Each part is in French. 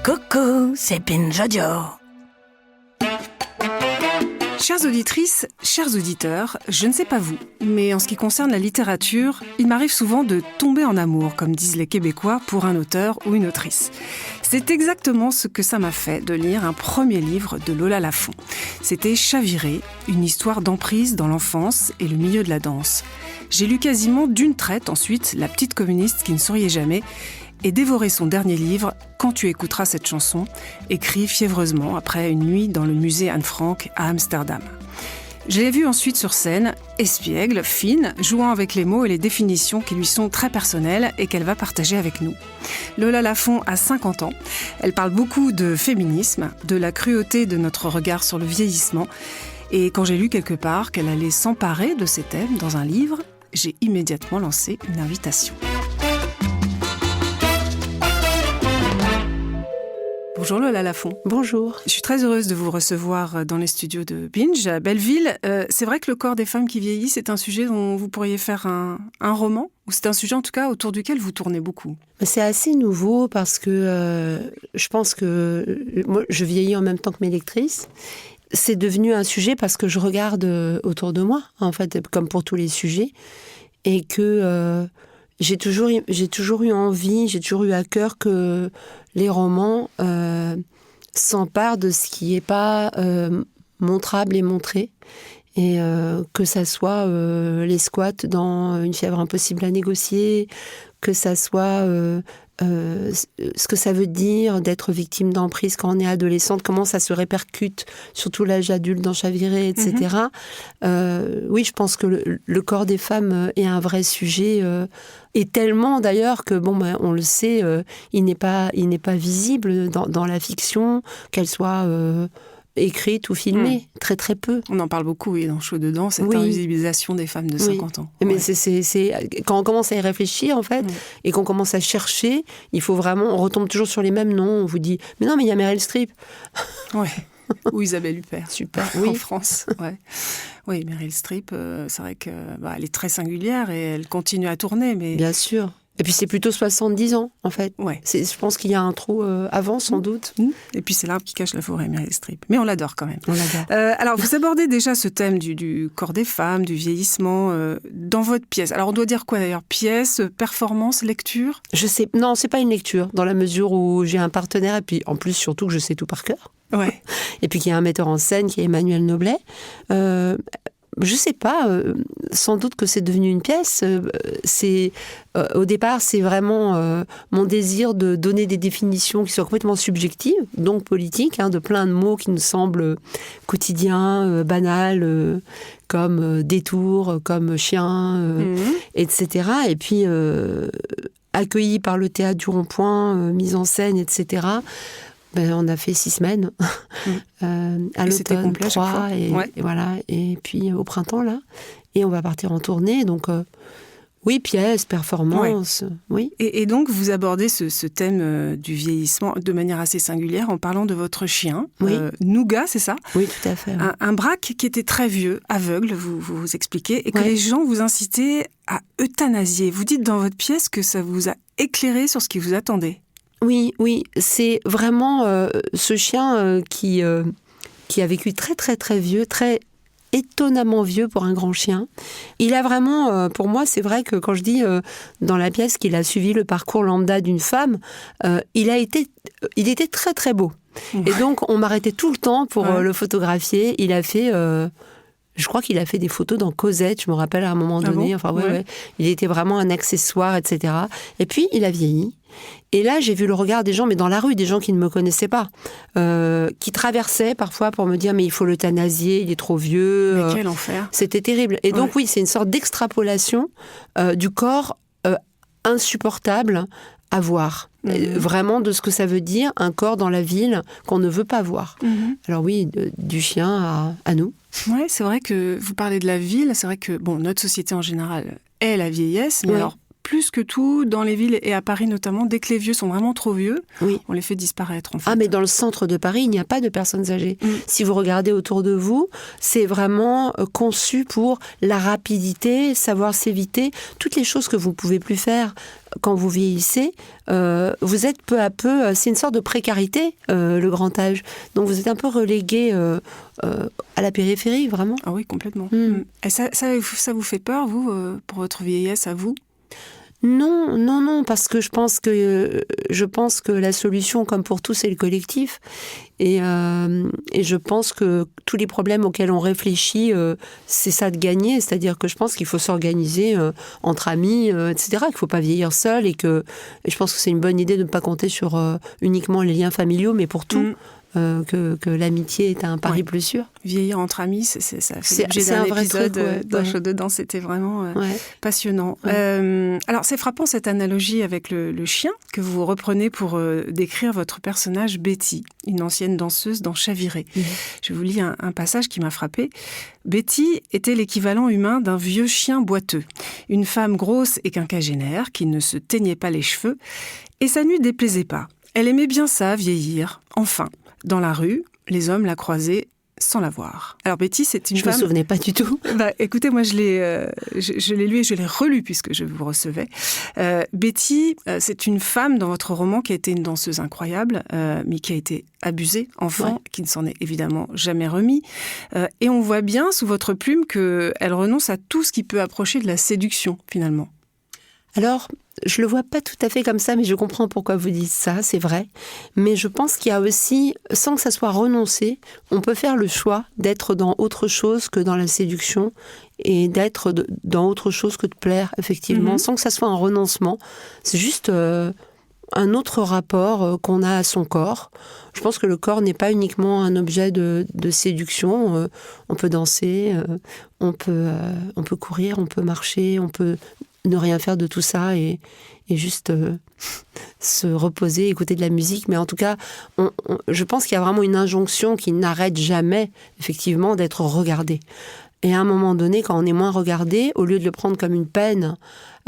Coucou, c'est Binge Audio. Chères auditrices, chers auditeurs, je ne sais pas vous, mais en ce qui concerne la littérature, il m'arrive souvent de tomber en amour, comme disent les Québécois, pour un auteur ou une autrice. C'est exactement ce que ça m'a fait de lire un premier livre de Lola Lafont. C'était Chaviré, une histoire d'emprise dans l'enfance et le milieu de la danse. J'ai lu quasiment d'une traite ensuite La petite communiste qui ne souriait jamais et dévoré son dernier livre, Quand tu écouteras cette chanson, écrit fiévreusement après une nuit dans le musée Anne Frank à Amsterdam. Je l'ai vue ensuite sur scène, espiègle, fine, jouant avec les mots et les définitions qui lui sont très personnelles et qu'elle va partager avec nous. Lola Lafont a 50 ans. Elle parle beaucoup de féminisme, de la cruauté de notre regard sur le vieillissement. Et quand j'ai lu quelque part qu'elle allait s'emparer de ces thèmes dans un livre, j'ai immédiatement lancé une invitation. Bonjour Lola Lafont. Bonjour. Je suis très heureuse de vous recevoir dans les studios de Binge à Belleville. C'est vrai que le corps des femmes qui vieillissent, c'est un sujet dont vous pourriez faire un roman, ou c'est un sujet en tout cas autour duquel vous tournez beaucoup? C'est assez nouveau parce que je pense que moi, je vieillis en même temps que mes lectrices. C'est devenu un sujet parce que je regarde autour de moi, en fait, comme pour tous les sujets, et que j'ai toujours eu envie, j'ai toujours eu à cœur que les romans s'emparent de ce qui n'est pas montrable et montré. Et que ça soit les squats dans Une fièvre impossible à négocier, que ça soit ce que ça veut dire d'être victime d'emprise quand on est adolescente, comment ça se répercute sur tout l'âge adulte dans Chaviré, etc. Oui, je pense que le corps des femmes est un vrai sujet, et tellement d'ailleurs que, on le sait, il n'est pas visible dans la fiction, qu'elle soit écrite ou filmée, très très peu. On en parle beaucoup, oui, dans Show dedans, cette invisibilisation des femmes de 50 ans. Mais c'est quand on commence à y réfléchir, en fait, et qu'on commence à chercher, il faut vraiment, on retombe toujours sur les mêmes noms, on vous dit, mais non, mais il y a Meryl Streep. Ouais. Ou Isabelle Huppert. Super, en France. Ouais. Oui, Meryl Streep, c'est vrai que elle est très singulière et elle continue à tourner. Mais... Bien sûr. Et puis c'est plutôt 70 ans, en fait. Ouais. Je pense qu'il y a un trou avant, sans doute. Et puis c'est l'arbre qui cache la forêt, Meryl Streep. Mais on l'adore quand même. On l'adore. Alors, vous abordez déjà ce thème du corps des femmes, du vieillissement, dans votre pièce. Alors, on doit dire quoi d'ailleurs? Pièce, performance, lecture? Je sais. Non, c'est pas une lecture, dans la mesure où j'ai un partenaire, et puis en plus, surtout que je sais tout par cœur. Ouais. Et puis qu'il y a un metteur en scène qui est Emmanuel Noblet. Je sais pas, sans doute que c'est devenu une pièce. Au départ, c'est vraiment mon désir de donner des définitions qui soient complètement subjectives, donc politiques, de plein de mots qui nous semblent quotidiens, banals, comme détour, comme chien, etc. Et puis, accueillis par le théâtre du Rond-Point, mise en scène, etc., on a fait 6 semaines à l'automne, 3 et voilà, et puis au printemps là, et on va partir en tournée, donc oui, pièce, performance, oui. Et donc vous abordez ce thème du vieillissement de manière assez singulière en parlant de votre chien, Nougat, c'est ça? Oui, tout à fait. Un braque qui était très vieux, aveugle, vous expliquez, et que les gens vous incitaient à euthanasier. Vous dites dans votre pièce que ça vous a éclairé sur ce qui vous attendait. Oui, c'est vraiment ce chien qui a vécu très très très vieux, très étonnamment vieux pour un grand chien. Il a vraiment, pour moi, c'est vrai que quand je dis dans la pièce qu'il a suivi le parcours lambda d'une femme, il était très très beau. Ouais. Et donc on m'arrêtait tout le temps pour le photographier. Il a fait... je crois qu'il a fait des photos dans Cosette, je me rappelle à un moment donné. Bon Il était vraiment un accessoire, etc. Et puis, il a vieilli. Et là, j'ai vu le regard des gens, mais dans la rue, des gens qui ne me connaissaient pas, qui traversaient parfois pour me dire « mais il faut l'euthanasier, il est trop vieux ». Mais quel enfer. C'était terrible. Et donc oui, c'est une sorte d'extrapolation du corps insupportable à voir. Vraiment de ce que ça veut dire, un corps dans la ville qu'on ne veut pas voir. Alors oui, du chien à nous. Oui, c'est vrai que vous parlez de la ville, c'est vrai que notre société en général est la vieillesse, mais alors plus que tout dans les villes et à Paris notamment, dès que les vieux sont vraiment trop vieux, Oui. on les fait disparaître en fait. Ah, mais dans le centre de Paris, il n'y a pas de personnes âgées. Si vous regardez autour de vous, c'est vraiment conçu pour la rapidité, savoir s'éviter, toutes les choses que vous ne pouvez plus faire quand vous vieillissez. Vous êtes peu à peu, c'est une sorte de précarité, le grand âge. Donc vous êtes un peu relégué à la périphérie, vraiment. Ah oui, complètement. Et ça vous fait peur, vous, pour votre vieillesse, à vous ? Non, parce que je pense que la solution, comme pour tout, c'est le collectif. Et je pense que tous les problèmes auxquels on réfléchit, c'est ça de gagner. C'est-à-dire que je pense qu'il faut s'organiser entre amis, etc. Qu'il ne faut pas vieillir seul et je pense que c'est une bonne idée de ne pas compter sur uniquement les liens familiaux, mais pour tout. Que l'amitié est un pari plus sûr. Vieillir entre amis, ça fait l'objet d'un épisode d'un show dedans, c'était vraiment passionnant. Alors c'est frappant cette analogie avec le chien que vous reprenez pour décrire votre personnage Betty, une ancienne danseuse dans Chaviré. Je vous lis un passage qui m'a frappée. Betty était l'équivalent humain d'un vieux chien boiteux, une femme grosse et quinquagénaire qui ne se teignait pas les cheveux, et ça ne lui déplaisait pas. Elle aimait bien ça, vieillir, enfin. Dans la rue, les hommes la croisaient sans la voir. Alors Betty, c'est une femme... Je me souvenais pas du tout. Écoutez, moi je l'ai lu et je l'ai relu puisque je vous recevais. Betty, c'est une femme dans votre roman qui a été une danseuse incroyable, mais qui a été abusée, enfant, qui ne s'en est évidemment jamais remis. Et on voit bien sous votre plume qu'elle renonce à tout ce qui peut approcher de la séduction, finalement. Alors, je le vois pas tout à fait comme ça, mais je comprends pourquoi vous dites ça, c'est vrai. Mais je pense qu'il y a aussi, sans que ça soit renoncé, on peut faire le choix d'être dans autre chose que dans la séduction et d'être dans autre chose que de plaire, effectivement, sans que ça soit un renoncement. C'est juste un autre rapport qu'on a à son corps. Je pense que le corps n'est pas uniquement un objet de séduction. On peut danser, on peut courir, on peut marcher, on peut ne rien faire de tout ça et juste se reposer, écouter de la musique. Mais en tout cas, je pense qu'il y a vraiment une injonction qui n'arrête jamais, effectivement, d'être regardé. Et à un moment donné, quand on est moins regardé, au lieu de le prendre comme une peine,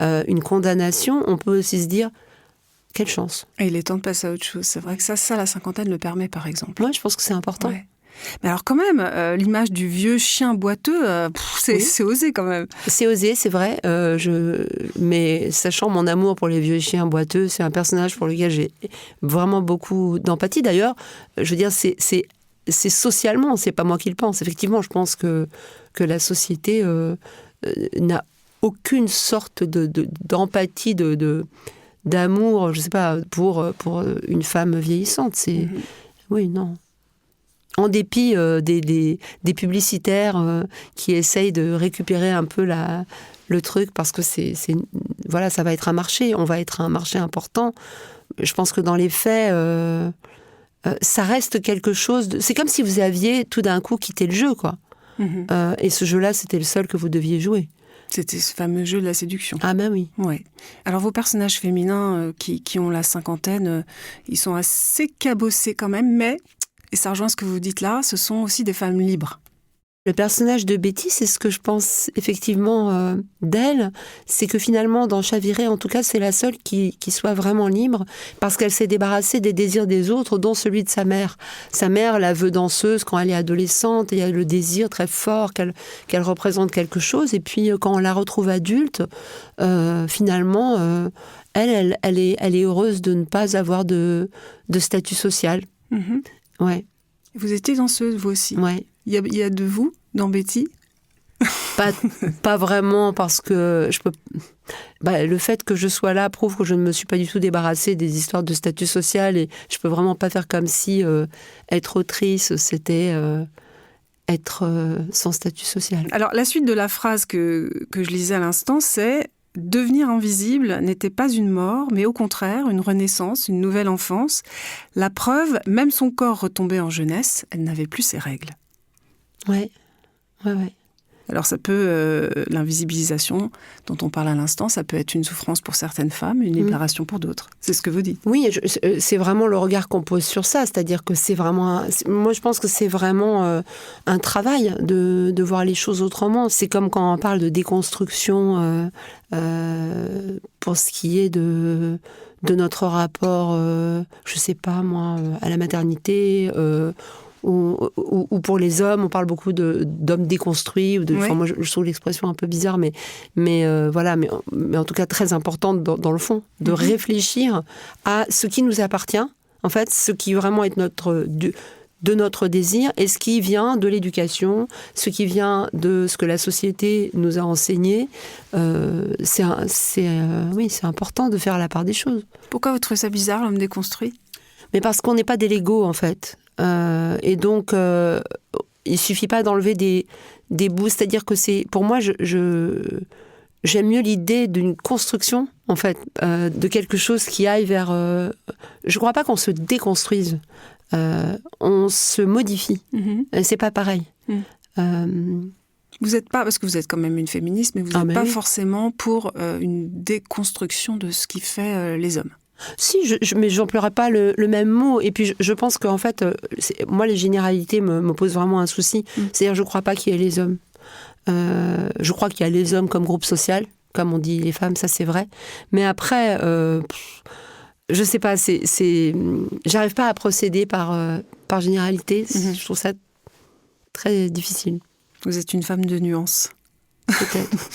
une condamnation, on peut aussi se dire « quelle chance ». Et il est temps de passer à autre chose. C'est vrai que ça la cinquantaine le permet, par exemple. Moi, je pense que c'est important. Ouais. Mais alors quand même, l'image du vieux chien boiteux, c'est osé quand même. C'est osé, c'est vrai. Mais sachant mon amour pour les vieux chiens boiteux, c'est un personnage pour lequel j'ai vraiment beaucoup d'empathie. D'ailleurs, je veux dire, c'est socialement, c'est pas moi qui le pense. Effectivement, je pense que la société n'a aucune sorte d'empathie, d'amour, je sais pas, pour une femme vieillissante. C'est oui, non. En dépit des publicitaires qui essayent de récupérer un peu le truc, parce que voilà, ça va être un marché, on va être un marché important. Je pense que dans les faits, ça reste quelque chose c'est comme si vous aviez tout d'un coup quitté le jeu, quoi. Et ce jeu-là, c'était le seul que vous deviez jouer. C'était ce fameux jeu de la séduction. Ah ben oui. Ouais. Alors vos personnages féminins qui ont la cinquantaine, ils sont assez cabossés quand même, mais... Et ça rejoint ce que vous dites là, ce sont aussi des femmes libres. Le personnage de Betty, c'est ce que je pense effectivement d'elle, c'est que finalement, dans Chaviré, en tout cas, c'est la seule qui soit vraiment libre, parce qu'elle s'est débarrassée des désirs des autres, dont celui de sa mère. Sa mère la veut danseuse quand elle est adolescente, et il y a le désir très fort qu'elle représente quelque chose, et puis quand on la retrouve adulte, finalement, elle est heureuse de ne pas avoir de statut social. Ouais. Vous étiez danseuse, vous aussi. Ouais. Il y a de vous dans Betty ? Pas vraiment, parce que je peux. Le fait que je sois là prouve que je ne me suis pas du tout débarrassée des histoires de statut social, et je peux vraiment pas faire comme si être autrice, c'était être sans statut social. Alors la suite de la phrase que je lisais à l'instant, c'est « Devenir invisible n'était pas une mort, mais au contraire une renaissance, une nouvelle enfance. La preuve, même son corps retombé en jeunesse, elle n'avait plus ses règles. » Ouais. Alors ça peut, l'invisibilisation dont on parle à l'instant, ça peut être une souffrance pour certaines femmes, une libération pour d'autres. C'est ce que vous dites. Oui, c'est vraiment le regard qu'on pose sur ça. C'est-à-dire que c'est vraiment... moi, je pense que c'est vraiment un travail de voir les choses autrement. C'est comme quand on parle de déconstruction pour ce qui est de notre rapport, je sais pas moi, à la maternité... ou pour les hommes, on parle beaucoup d'hommes déconstruits. Enfin, moi, je trouve l'expression un peu bizarre, mais voilà, mais en tout cas très importante dans le fond, de réfléchir à ce qui nous appartient, en fait, ce qui vraiment est de notre désir, et ce qui vient de l'éducation, ce qui vient de ce que la société nous a enseigné. C'est important de faire la part des choses. Pourquoi vous trouvez ça bizarre, l'homme déconstruit ? Mais parce qu'on n'est pas des Legos, en fait. Et donc, il suffit pas d'enlever des bouts. C'est-à-dire que pour moi, j'aime mieux l'idée d'une construction, en fait, de quelque chose qui aille vers... je crois pas qu'on se déconstruise. On se modifie. C'est pas pareil. Vous n'êtes pas, parce que vous êtes quand même une féministe, mais vous n'êtes pas forcément pour une déconstruction de ce qui fait les hommes. Si, mais je n'emploierais pas le même mot. Et puis, je pense qu'en fait, moi, les généralités me posent vraiment un souci. C'est-à-dire, je ne crois pas qu'il y ait les hommes. Je crois qu'il y a les hommes comme groupe social, comme on dit les femmes, ça c'est vrai. Mais après, je ne sais pas, j'arrive pas à procéder par généralité. Je trouve ça très difficile. Vous êtes une femme de nuances. Peut-être.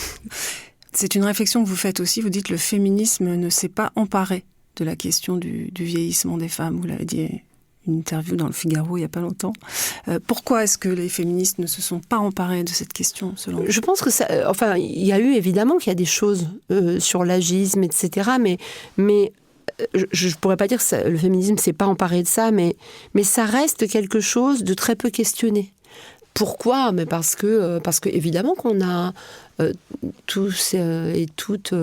C'est une réflexion que vous faites aussi. Vous dites que le féminisme ne s'est pas emparé de la question du vieillissement des femmes. Vous l'avez dit, une interview dans le Figaro il n'y a pas longtemps. Pourquoi est-ce que les féministes ne se sont pas emparés de cette question, selon vous ? Je pense que ça... Enfin, il y a eu évidemment qu'il y a des choses sur l'agisme, etc. Mais je ne pourrais pas dire que le féminisme ne s'est pas emparé de ça, mais ça reste quelque chose de très peu questionné. Pourquoi ? Mais parce que évidemment qu'on a tous et toutes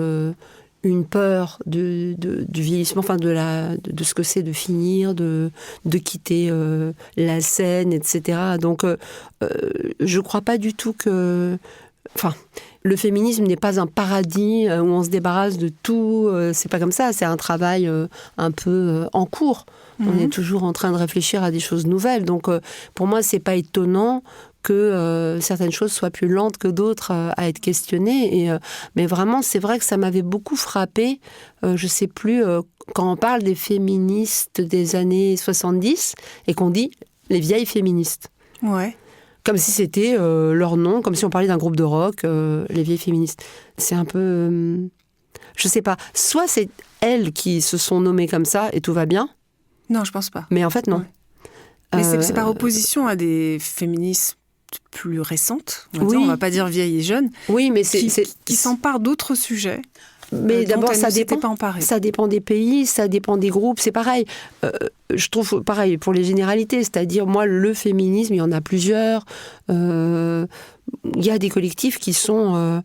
une peur du vieillissement, enfin de ce que c'est de finir, de quitter la scène, etc. Donc je crois pas du tout que... Enfin, le féminisme n'est pas un paradis où on se débarrasse de tout. C'est pas comme ça. C'est un travail un peu en cours. On est toujours en train de réfléchir à des choses nouvelles. Donc, pour moi, c'est pas étonnant que certaines choses soient plus lentes que d'autres à être questionnées. Mais vraiment, c'est vrai que ça m'avait beaucoup frappée. Je sais plus, quand on parle des féministes des années 70 et qu'on dit les vieilles féministes. Ouais. Comme si c'était leur nom, comme si on parlait d'un groupe de rock, les vieilles féministes. C'est un peu... je sais pas. Soit c'est elles qui se sont nommées comme ça et tout va bien. Non, je pense pas. Mais en fait, non. Ouais. Mais c'est par opposition à des féministes plus récentes. On va pas dire vieilles et jeunes. Oui, mais qui s'emparent d'autres sujets. Mais d'abord, ça dépend des pays, ça dépend des groupes, c'est pareil. Je trouve pareil pour les généralités, c'est-à-dire moi, le féminisme, il y en a plusieurs. Il y a des collectifs qui sont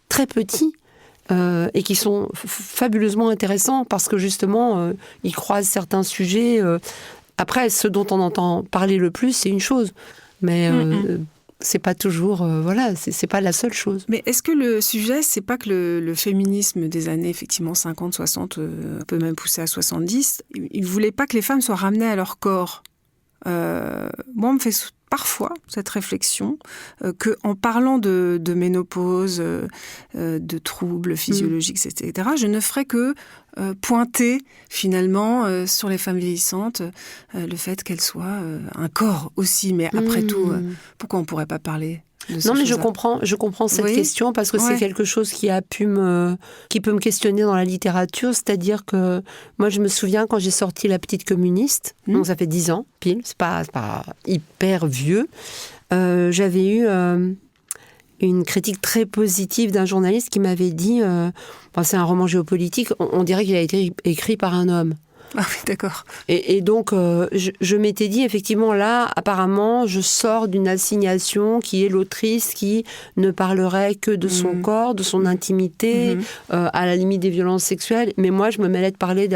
très petits et qui sont fabuleusement intéressants parce que justement, ils croisent certains sujets. Après, ce dont on entend parler le plus, c'est une chose. Mais... c'est pas toujours, voilà, c'est pas la seule chose. Mais est-ce que le sujet, c'est pas que le féminisme des années, effectivement, 50, 60, peut même pousser à 70, il voulait pas que les femmes soient ramenées à leur corps. Moi, on me fait parfois cette réflexion qu'en parlant de ménopause, de troubles physiologiques, etc., je ne ferais que pointer finalement sur les femmes vieillissantes le fait qu'elles soient un corps aussi. Mais après tout, pourquoi on ne pourrait pas parler de ces Non, mais choses-là ? je comprends cette question parce que c'est quelque chose qui peut me questionner dans la littérature. C'est-à-dire que moi, je me souviens quand j'ai sorti La Petite Communiste, donc ça fait 10 ans, pile, c'est pas hyper vieux, j'avais eu une critique très positive d'un journaliste qui m'avait dit, c'est un roman géopolitique, on dirait qu'il a été écrit par un homme. Ah oui, d'accord. Et donc, je m'étais dit, effectivement, là, apparemment, je sors d'une assignation qui est l'autrice qui ne parlerait que de son corps, de son intimité, à la limite des violences sexuelles. Mais moi, je me mêlais de parler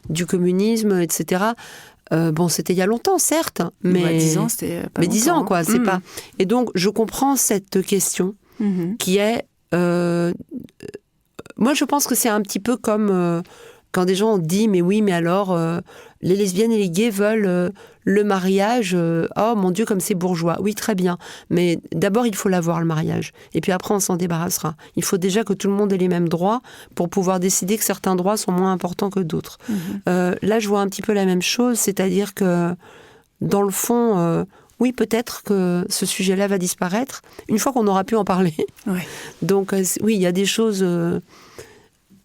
du communisme, etc. Bon, c'était il y a longtemps, certes, mais 10 ans, c'était pas mais 10 ans, longtemps, quoi. hein. C'est pas. Et donc, je comprends cette question qui est. Moi, je pense que c'est un petit peu comme quand des gens disent, mais oui, mais alors, les lesbiennes et les gays veulent le mariage. Oh mon Dieu, comme c'est bourgeois. Oui, très bien. Mais d'abord, il faut l'avoir, le mariage. Et puis après, on s'en débarrassera. Il faut déjà que tout le monde ait les mêmes droits pour pouvoir décider que certains droits sont moins importants que d'autres. Là, je vois un petit peu la même chose, c'est-à-dire que, dans le fond, oui, peut-être que ce sujet-là va disparaître une fois qu'on aura pu en parler. Ouais. Donc, oui, il y a des choses...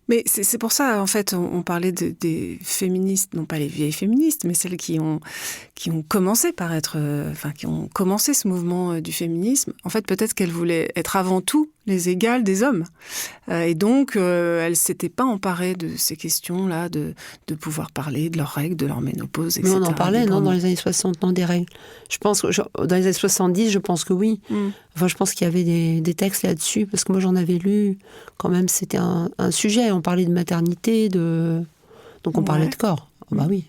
Mais c'est pour ça, en fait, on parlait des féministes, non pas les vieilles féministes, mais celles qui ont commencé par être, qui ont commencé ce mouvement du féminisme. En fait, peut-être qu'elles voulaient être avant tout les égales des hommes. Et donc, elles ne s'étaient pas emparées de ces questions-là, de pouvoir parler de leurs règles, de leur ménopause, etc. Mais on en parlait, non, librement. dans les années 60, non, des règles. Je pense que, dans les années 70, je pense que oui. Enfin, je pense qu'il y avait des textes là-dessus, parce que moi, j'en avais lu. Quand même, c'était un sujet. On parlait de maternité, donc on parlait de corps. Ah bah oui.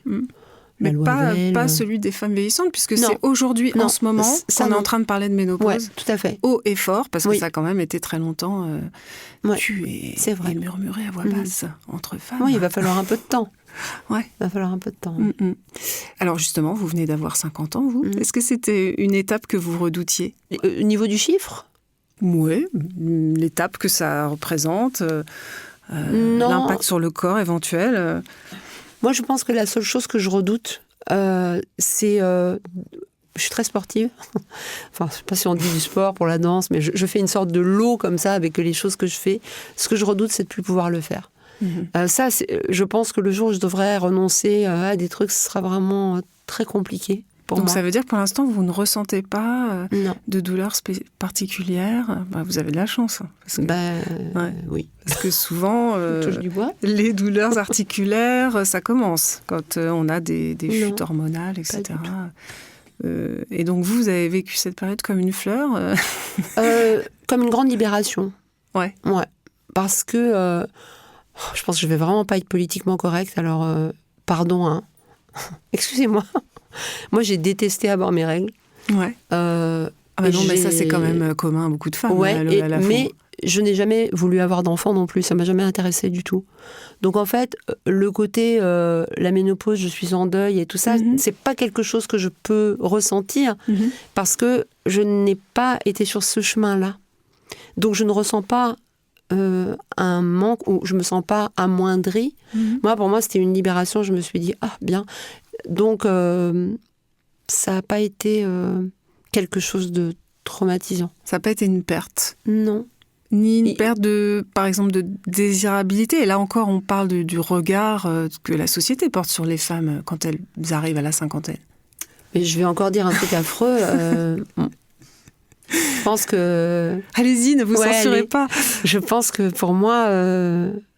Mais La loi pas Veil, celui des femmes vieillissantes, puisque Non. c'est aujourd'hui, Non, en ce moment, ça, qu'on est non. en train de parler de ménopause. Ouais, tout à fait. Haut et fort, parce que Oui. ça a quand même été très longtemps Ouais, tu c'est vrai. et murmuré à voix basse entre femmes. Oui, il va falloir un peu de temps. Ouais. Il va falloir un peu de temps. Alors justement, vous venez d'avoir 50 ans, vous. Est-ce que c'était une étape que vous redoutiez? Au niveau du chiffre, Oui, l'étape que ça représente, non. l'impact sur le corps éventuel. Moi, je pense que la seule chose que je redoute, c'est... je suis très sportive. Enfin, je ne sais pas si on dit du sport pour la danse, mais je fais une sorte de lot comme ça avec les choses que je fais. Ce que je redoute, c'est de plus pouvoir le faire. Ça, je pense que le jour où je devrais renoncer à des trucs, ce sera vraiment très compliqué pour Donc moi. ça veut dire que pour l'instant, vous ne ressentez pas Non. de douleurs particulières. Vous avez de la chance. Parce que, Oui. parce que souvent, Touche du bois. les douleurs articulaires, ça commence quand on a des chutes hormonales, etc. Et donc vous avez vécu cette période comme une fleur Comme une grande libération. Ouais. Ouais. Parce que je pense que je vais vraiment pas être politiquement correcte, alors pardon, hein. Excusez-moi. Moi, j'ai détesté avoir mes règles. Ouais. Mais ça, c'est quand même commun à beaucoup de femmes. Ouais, mais fois. je n'ai jamais voulu avoir d'enfant non plus. Ça m'a jamais intéressé du tout. Donc, en fait, le côté la ménopause, je suis en deuil et tout ça, c'est pas quelque chose que je peux ressentir parce que je n'ai pas été sur ce chemin-là. Donc, je ne ressens pas un manque ou je me sens pas amoindrie. Moi, pour moi, c'était une libération. Je me suis dit, ah, bien. Donc, ça n'a pas été quelque chose de traumatisant. Ça n'a pas été une perte. Non. Ni une perte, par exemple, de désirabilité. Et là encore, on parle du regard que la société porte sur les femmes quand elles arrivent à la cinquantaine. Mais je vais encore dire un truc affreux. Je pense que... Allez-y, ne vous censurez pas. Je pense que pour moi,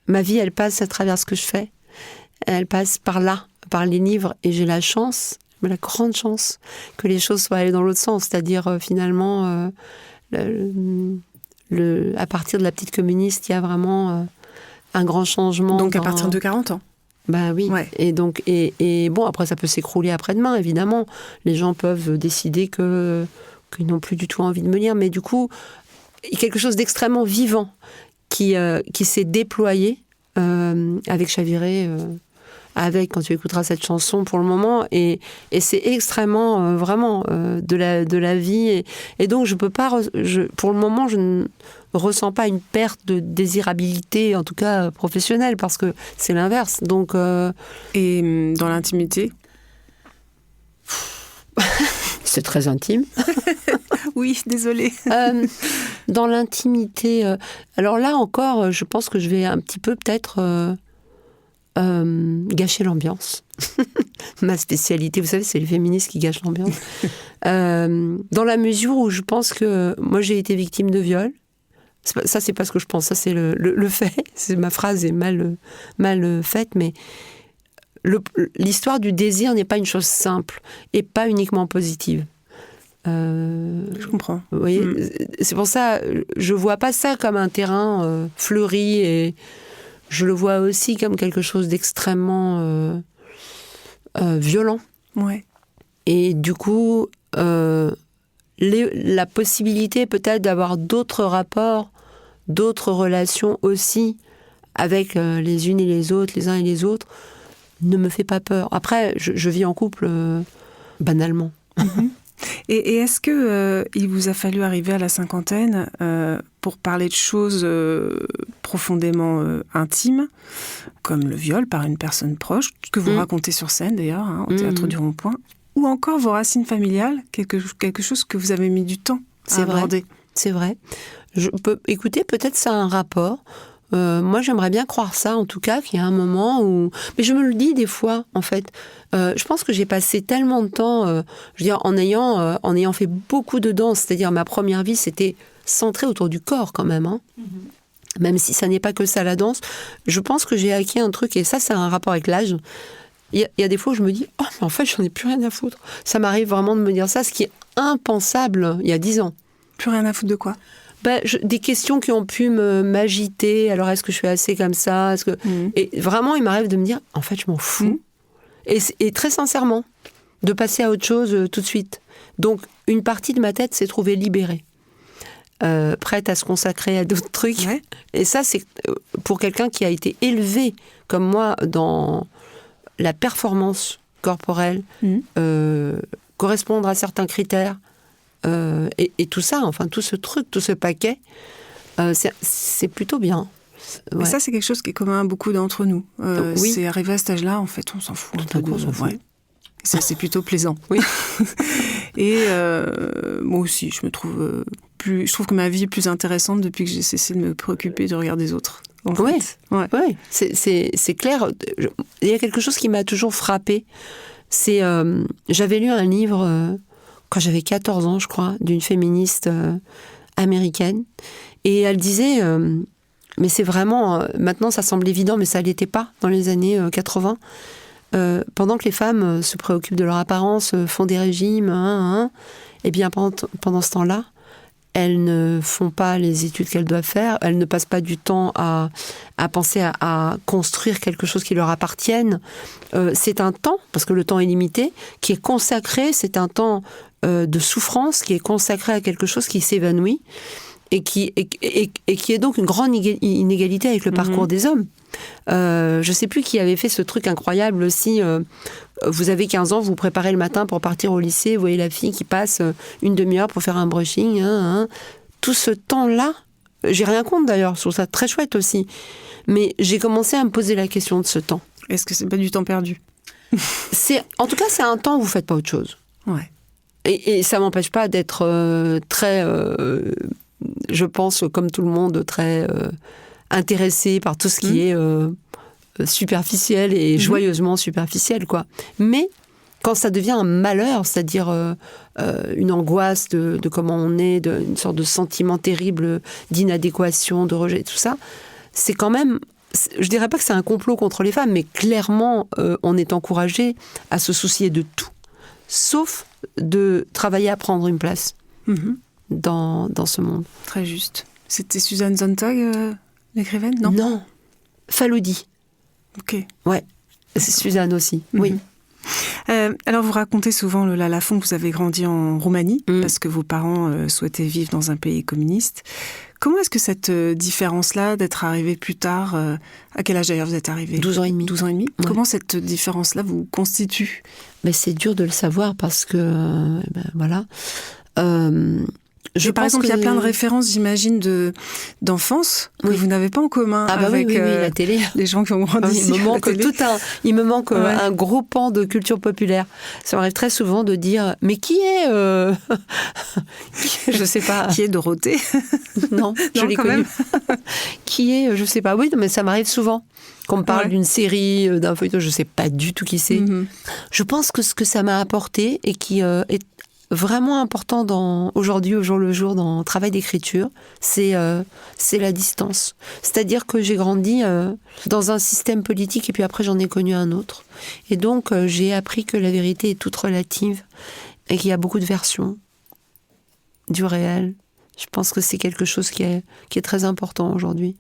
ma vie, elle passe à travers ce que je fais. Elle passe par là, par les livres. Et j'ai la chance, la grande chance, que les choses soient allées dans l'autre sens. C'est-à-dire, finalement, à partir de la petite communiste, il y a vraiment un grand changement. Donc à partir de 40 ans. Ben oui. Ouais. Et donc, et bon, après, ça peut s'écrouler après-demain, évidemment. Les gens peuvent décider qu'ils n'ont plus du tout envie de me lire. Mais du coup, il y a quelque chose d'extrêmement vivant qui s'est déployé avec Chaviré, quand tu écouteras cette chanson pour le moment. Et c'est extrêmement, vraiment, de la vie. Et donc, je peux pas... pour le moment, je ne ressens pas une perte de désirabilité, en tout cas professionnelle, parce que c'est l'inverse. Donc... Et dans l'intimité? C'est très intime. Oui, désolée. Dans l'intimité... alors là encore, je pense que je vais un petit peu peut-être gâcher l'ambiance. Ma spécialité, vous savez, c'est les féministes qui gâchent l'ambiance. Dans la mesure où je pense que moi, j'ai été victime de viol. Ça, c'est pas ce que je pense. Ça, c'est le fait. Ma phrase est mal faite, mais... l'histoire du désir n'est pas une chose simple et pas uniquement positive. Je comprends. Vous voyez, c'est pour ça, je vois pas ça comme un terrain fleuri, et je le vois aussi comme quelque chose d'extrêmement violent. Ouais. Et du coup, la possibilité peut-être d'avoir d'autres rapports, d'autres relations aussi avec les unes et les autres, les uns et les autres, ne me fait pas peur. Après, je vis en couple banalement. Et est-ce que il vous a fallu arriver à la cinquantaine pour parler de choses profondément intimes, comme le viol par une personne proche, que vous racontez sur scène d'ailleurs, hein, au Théâtre du Rond-Point, ou encore vos racines familiales, quelque chose que vous avez mis du temps à aborder? C'est vrai. Écoutez, peut-être ça a un rapport. Moi, j'aimerais bien croire ça, en tout cas, qu'il y a un moment où... Mais je me le dis des fois, en fait. Je pense que j'ai passé tellement de temps, je veux dire, en ayant fait beaucoup de danse, c'est-à-dire ma première vie, c'était centré autour du corps quand même, hein. Même si ça n'est pas que ça la danse. Je pense que j'ai acquis un truc, et ça, c'est un rapport avec l'âge. Il y a des fois où je me dis, oh, mais en fait, j'en ai plus rien à foutre. Ça m'arrive vraiment de me dire ça, ce qui est impensable il y a 10 ans. Plus rien à foutre de quoi? Des questions qui ont pu m'agiter. Alors, est-ce que je suis assez comme ça? Et vraiment, il m'arrive de me dire, en fait, je m'en fous. Et très sincèrement, de passer à autre chose tout de suite. Donc, une partie de ma tête s'est trouvée libérée. Prête à se consacrer à d'autres trucs. Ouais. Et ça, c'est pour quelqu'un qui a été élevé, comme moi, dans la performance corporelle, correspondre à certains critères, et tout ça, enfin tout ce truc, tout ce paquet, c'est plutôt bien. Mais ça, c'est quelque chose qui est commun à beaucoup d'entre nous. Oui. C'est arrivé à cet âge-là, en fait, on s'en fout. Tout à coup, on s'en fout. Ouais. Ça, c'est plutôt plaisant. Oui. Et moi aussi, je trouve que ma vie est plus intéressante depuis que j'ai cessé de me préoccuper du regard des autres. Oui, ouais. C'est clair. Il y a quelque chose qui m'a toujours frappée. C'est, j'avais lu un livre quand j'avais 14 ans, je crois, d'une féministe américaine. Et elle disait, mais c'est vraiment, maintenant ça semble évident, mais ça ne l'était pas dans les années 80. Pendant que les femmes se préoccupent de leur apparence, font des régimes, et bien pendant ce temps-là, elles ne font pas les études qu'elles doivent faire, elles ne passent pas du temps à penser à construire quelque chose qui leur appartienne. C'est un temps, parce que le temps est limité, qui est consacré, c'est un temps de souffrance qui est consacré à quelque chose qui s'évanouit et qui est donc une grande inégalité avec le parcours des hommes. Je ne sais plus qui avait fait ce truc incroyable aussi. Vous avez 15 ans, vous vous préparez le matin pour partir au lycée, vous voyez la fille qui passe une demi-heure pour faire un brushing. Tout ce temps-là, j'ai rien contre d'ailleurs, je trouve ça très chouette aussi. Mais j'ai commencé à me poser la question de ce temps. Est-ce que c'est pas du temps perdu? En tout cas, c'est un temps où vous faites pas autre chose. Ouais. Et ça m'empêche pas d'être très, je pense, comme tout le monde, très intéressée par tout ce qui est superficiel et joyeusement superficiel, quoi. Mais quand ça devient un malheur, c'est-à-dire une angoisse de comment on est, une sorte de sentiment terrible d'inadéquation, de rejet, tout ça, c'est quand même... Je dirais pas que c'est un complot contre les femmes, mais clairement, on est encouragé à se soucier de tout, sauf de travailler à prendre une place dans ce monde. Très juste. C'était Susan Sontag, l'écrivaine, non? Non. Faludi. Ok. Ouais. C'est Suzanne aussi, oui. Alors, vous racontez souvent, Lola Lafont, que vous avez grandi en Roumanie, parce que vos parents souhaitaient vivre dans un pays communiste. Comment est-ce que cette différence-là, d'être arrivé plus tard, à quel âge d'ailleurs vous êtes arrivé? 12 ans et demi. 12 ans et demi. Ouais. Comment cette différence-là vous constitue? Mais c'est dur de le savoir parce que, voilà. Par exemple, il y a plein de références, j'imagine, d'enfance que vous n'avez pas en commun avec oui, la télé. Les gens qui ont grandi ici. Il me manque un gros pan de culture populaire. Ça m'arrive très souvent de dire, mais qui est je sais pas. Qui est Dorothée? Non, je l'ai connue. Qui est, je sais pas. Oui, mais ça m'arrive souvent. Qu'on me parle d'une série, d'un feuilleton, je sais pas du tout qui c'est. Je pense que ce que ça m'a apporté et qui est vraiment important aujourd'hui, au jour le jour, dans le travail d'écriture, c'est la distance. C'est-à-dire que j'ai grandi dans un système politique et puis après j'en ai connu un autre. Et donc j'ai appris que la vérité est toute relative et qu'il y a beaucoup de versions du réel. Je pense que c'est quelque chose qui est très important aujourd'hui.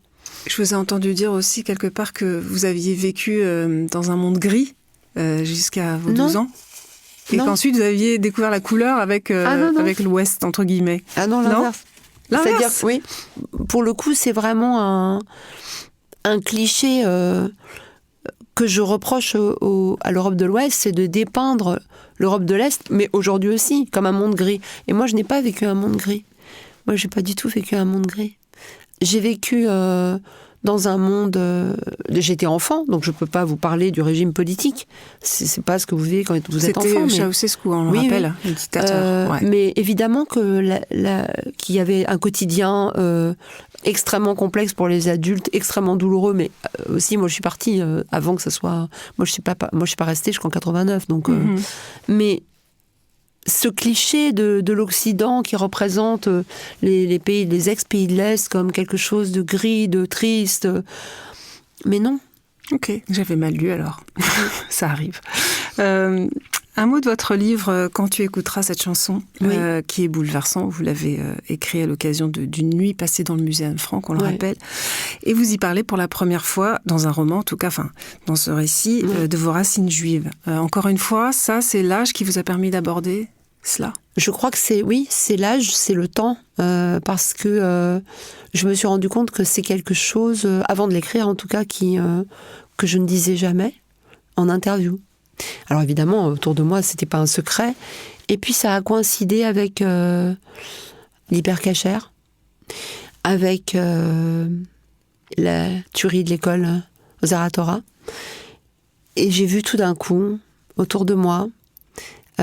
Je vous ai entendu dire aussi quelque part que vous aviez vécu dans un monde gris jusqu'à vos 12 ans. Et Non. qu'ensuite vous aviez découvert la couleur avec, non. avec l'Ouest, entre guillemets. Ah non, l'inverse. L'inverse. C'est-à-dire, oui, pour le coup, c'est vraiment un cliché que je reproche à l'Europe de l'Ouest, c'est de dépeindre l'Europe de l'Est, mais aujourd'hui aussi, comme un monde gris. Et moi, je n'ai pas vécu un monde gris. Moi, je n'ai pas du tout vécu un monde gris. J'ai vécu dans un monde... j'étais enfant, donc je ne peux pas vous parler du régime politique. C'est pas ce que vous vivez quand vous êtes enfant. C'était Ceausescu, on le rappelle, le dictateur. Ouais. Mais évidemment qu'il y avait un quotidien extrêmement complexe pour les adultes, extrêmement douloureux, mais aussi, moi, je suis partie avant que ça soit... Moi, je suis pas restée jusqu'en 89, donc... Mais... ce cliché de l'Occident qui représente les ex-pays de l'Est comme quelque chose de gris, de triste. Mais non. Ok, j'avais mal lu alors. Ça arrive. Un mot de votre livre, Quand tu écouteras cette chanson, Oui. qui est bouleversant. Vous l'avez écrit à l'occasion d'une nuit passée dans le musée Anne-Frank, on le rappelle. Et vous y parlez pour la première fois, dans un roman, en tout cas, enfin, dans ce récit, de vos racines juives. Encore une fois, ça, c'est l'âge qui vous a permis d'aborder cela. Je crois que c'est l'âge, c'est le temps, parce que je me suis rendu compte que c'est quelque chose, avant de l'écrire en tout cas, que je ne disais jamais en interview. Alors évidemment, autour de moi, c'était pas un secret. Et puis ça a coïncidé avec l'hypercachère, avec la tuerie de l'école Zaratora. Et j'ai vu tout d'un coup, autour de moi,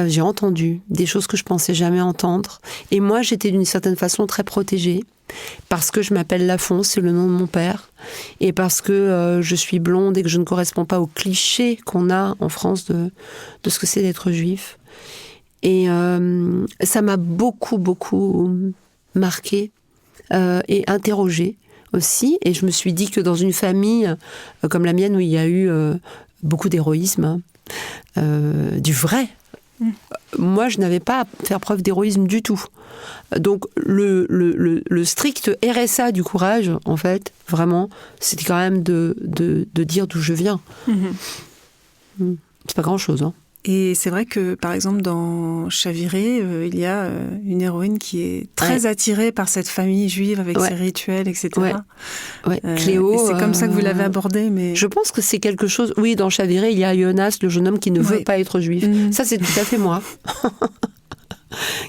j'ai entendu des choses que je pensais jamais entendre. Et moi, j'étais d'une certaine façon très protégée. Parce que je m'appelle Lafont, c'est le nom de mon père. Et parce que je suis blonde et que je ne corresponds pas au cliché qu'on a en France de ce que c'est d'être juif. Et ça m'a beaucoup, beaucoup marquée et interrogée aussi. Et je me suis dit que dans une famille comme la mienne, où il y a eu beaucoup d'héroïsme, du vrai, moi, je n'avais pas à faire preuve d'héroïsme du tout. Donc, le strict RSA du courage, en fait, vraiment, c'était quand même de dire d'où je viens. C'est pas grand-chose, hein. Et c'est vrai que, par exemple, dans Chaviré, il y a une héroïne qui est très attirée par cette famille juive avec ses rituels, etc. Cléo. Et c'est comme ça que vous l'avez abordé, mais... Je pense que c'est quelque chose... Oui, dans Chaviré, il y a Jonas, le jeune homme qui ne veut pas être juif. Ça, c'est tout à fait moi.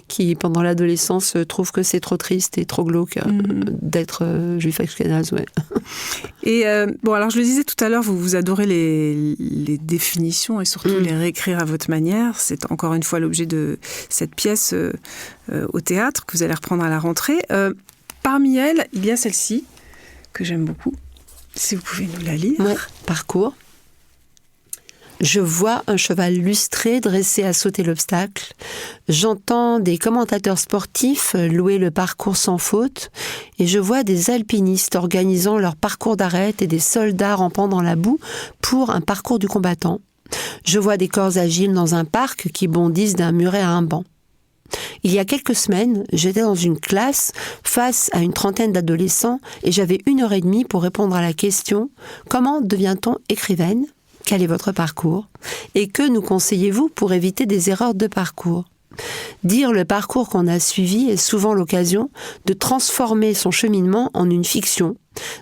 Qui, pendant l'adolescence, trouve que c'est trop triste et trop glauque d'être juif ashkénaze, Et bon, alors je le disais tout à l'heure, vous adorez les définitions et surtout les réécrire à votre manière. C'est encore une fois l'objet de cette pièce au théâtre que vous allez reprendre à la rentrée. Parmi elles, il y a celle-ci, que j'aime beaucoup. Si vous pouvez nous la lire. Parcours. Je vois un cheval lustré dressé à sauter l'obstacle. J'entends des commentateurs sportifs louer le parcours sans faute. Et je vois des alpinistes organisant leur parcours d'arête et des soldats rampant dans la boue pour un parcours du combattant. Je vois des corps agiles dans un parc qui bondissent d'un muret à un banc. Il y a quelques semaines, j'étais dans une classe face à une trentaine d'adolescents et j'avais 1h30 pour répondre à la question « Comment devient-on écrivaine ? Quel est votre parcours ? Et que nous conseillez-vous pour éviter des erreurs de parcours ?» Dire le parcours qu'on a suivi est souvent l'occasion de transformer son cheminement en une fiction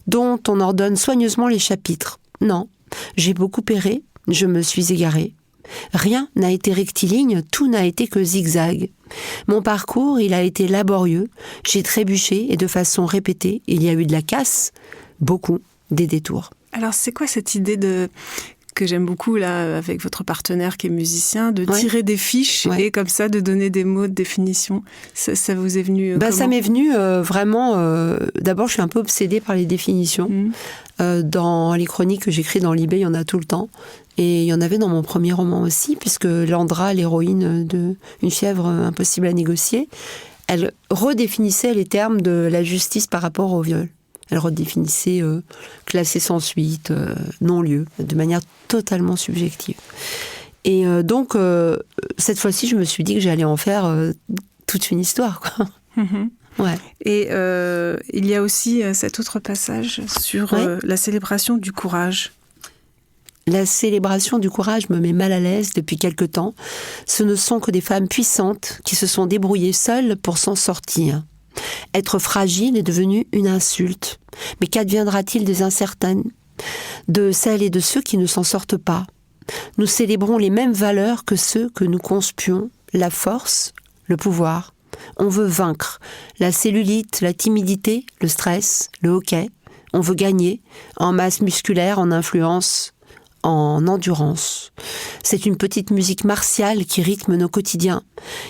dont on ordonne soigneusement les chapitres. Non, j'ai beaucoup erré, je me suis égarée. Rien n'a été rectiligne, tout n'a été que zigzag. Mon parcours, il a été laborieux, j'ai trébuché et de façon répétée, il y a eu de la casse, beaucoup, des détours. Alors c'est quoi cette idée que j'aime beaucoup là avec votre partenaire qui est musicien, de tirer des fiches et comme ça de donner des mots de définition. Ça vous est venu comment ? Ça m'est venu vraiment... D'abord, je suis un peu obsédée par les définitions. Dans les chroniques que j'écris dans Libé, il y en a tout le temps. Et il y en avait dans mon premier roman aussi, puisque Landra, l'héroïne de Une fièvre impossible à négocier, elle redéfinissait les termes de la justice par rapport au viol. Elle redéfinissait classé sans suite, non-lieu, de manière totalement subjective. Et donc, cette fois-ci, je me suis dit que j'allais en faire toute une histoire, quoi. Ouais. Et il y a aussi cet autre passage sur la célébration du courage. La célébration du courage me met mal à l'aise depuis quelque temps. Ce ne sont que des femmes puissantes qui se sont débrouillées seules pour s'en sortir. Être fragile est devenu une insulte. Mais qu'adviendra-t-il des incertaines, de celles et de ceux qui ne s'en sortent pas? Nous célébrons les mêmes valeurs que ceux que nous conspions, la force, le pouvoir. On veut vaincre la cellulite, la timidité, le stress, le hockey. On veut gagner en masse musculaire, en influence, en endurance. C'est une petite musique martiale qui rythme nos quotidiens.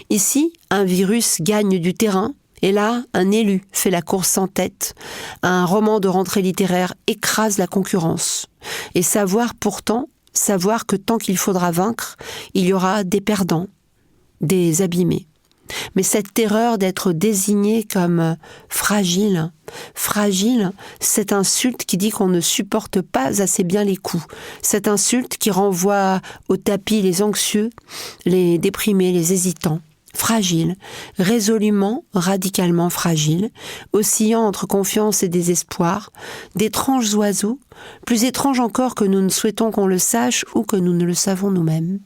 Ici, un virus gagne du terrain, et là, un élu fait la course en tête. Un roman de rentrée littéraire écrase la concurrence. Et savoir que tant qu'il faudra vaincre, il y aura des perdants, des abîmés. Mais cette terreur d'être désigné comme fragile, cette insulte qui dit qu'on ne supporte pas assez bien les coups, cette insulte qui renvoie au tapis les anxieux, les déprimés, les hésitants. Fragile, résolument, radicalement fragile, oscillant entre confiance et désespoir, d'étranges oiseaux, plus étranges encore que nous ne souhaitons qu'on le sache ou que nous ne le savons nous-mêmes.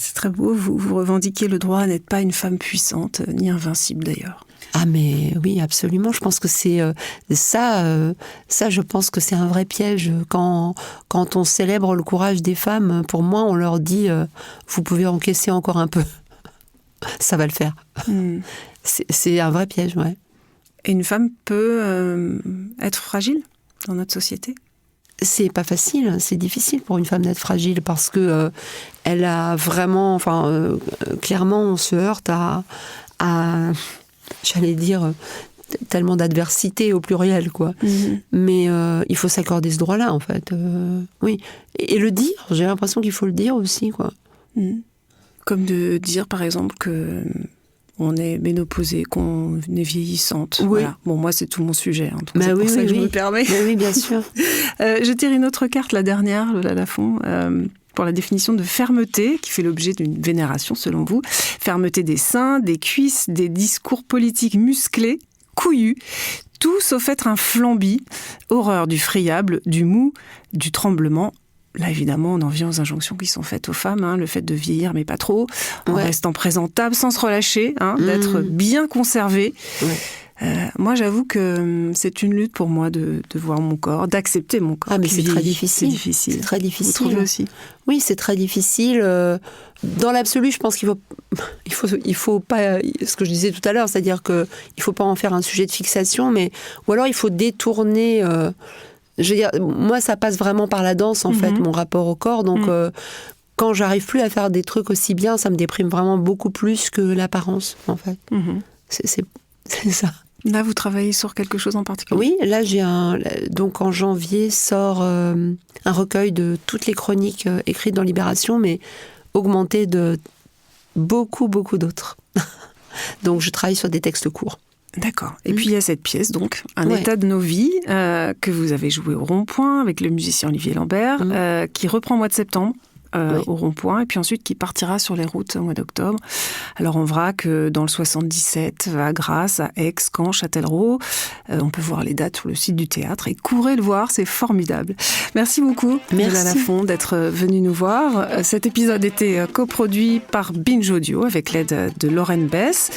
C'est très beau, vous revendiquez le droit à n'être pas une femme puissante, ni invincible d'ailleurs. Ah mais oui, absolument, je pense que c'est ça, je pense que c'est un vrai piège. Quand on célèbre le courage des femmes, pour moi, on leur dit vous pouvez encaisser encore un peu. Ça va le faire. C'est un vrai piège, ouais. Et une femme peut être fragile dans notre société ? C'est pas facile, c'est difficile pour une femme d'être fragile parce que elle a vraiment, clairement, on se heurte à j'allais dire, tellement d'adversité au pluriel, quoi. Mais il faut s'accorder ce droit-là, en fait. Oui. Et le dire, j'ai l'impression qu'il faut le dire aussi, quoi. Comme de dire, par exemple, que on est ménopausée, qu'on est vieillissante. Oui. Voilà. Bon, moi, c'est tout mon sujet. Hein, donc bah c'est oui, pour ça oui, que oui. je me permets. Mais oui, bien sûr. Je tire une autre carte, la dernière, le Lafond, pour la définition de fermeté, qui fait l'objet d'une vénération, selon vous. Fermeté des seins, des cuisses, des discours politiques musclés, couillus, tout sauf être un flambi. Horreur du friable, du mou, du tremblement. Là, évidemment, on en vient aux injonctions qui sont faites aux femmes, hein, le fait de vieillir, mais pas trop, en restant présentable, sans se relâcher, hein, d'être bien conservé. Ouais. Moi, j'avoue que c'est une lutte pour moi de voir mon corps, d'accepter mon corps. Ah, mais c'est très difficile. C'est difficile. C'est très difficile. Vous trouvez aussi ? Oui, c'est très difficile. Dans l'absolu, je pense qu'il faut pas, ce que je disais tout à l'heure, c'est-à-dire qu'il ne faut pas en faire un sujet de fixation, ou alors il faut détourner... je veux dire, moi, ça passe vraiment par la danse, en fait, mon rapport au corps. Donc, quand j'arrive plus à faire des trucs aussi bien, ça me déprime vraiment beaucoup plus que l'apparence, en fait. C'est ça. Là, vous travaillez sur quelque chose en particulier ? Oui, là, donc en janvier sort un recueil de toutes les chroniques écrites dans Libération, mais augmenté de beaucoup, beaucoup d'autres. Donc, je travaille sur des textes courts. D'accord. Et puis il y a cette pièce, donc, Un état de nos vies, que vous avez joué au Rond-Point avec le musicien Olivier Lambert, qui reprend au mois de septembre. Au Rond-Point, et puis ensuite qui partira sur les routes au mois d'octobre. Alors en vrac, dans le 77, à Grasse, à Aix, Caen, Châtellerault. On peut voir les dates sur le site du théâtre et courez le voir, c'est formidable. Merci beaucoup, Lola Lafond, d'être venue nous voir. Cet épisode était coproduit par Binge Audio avec l'aide de Lorraine Bess.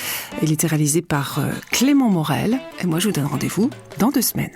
Il était réalisé par Clément Morel. Et moi, je vous donne rendez-vous dans 2 semaines.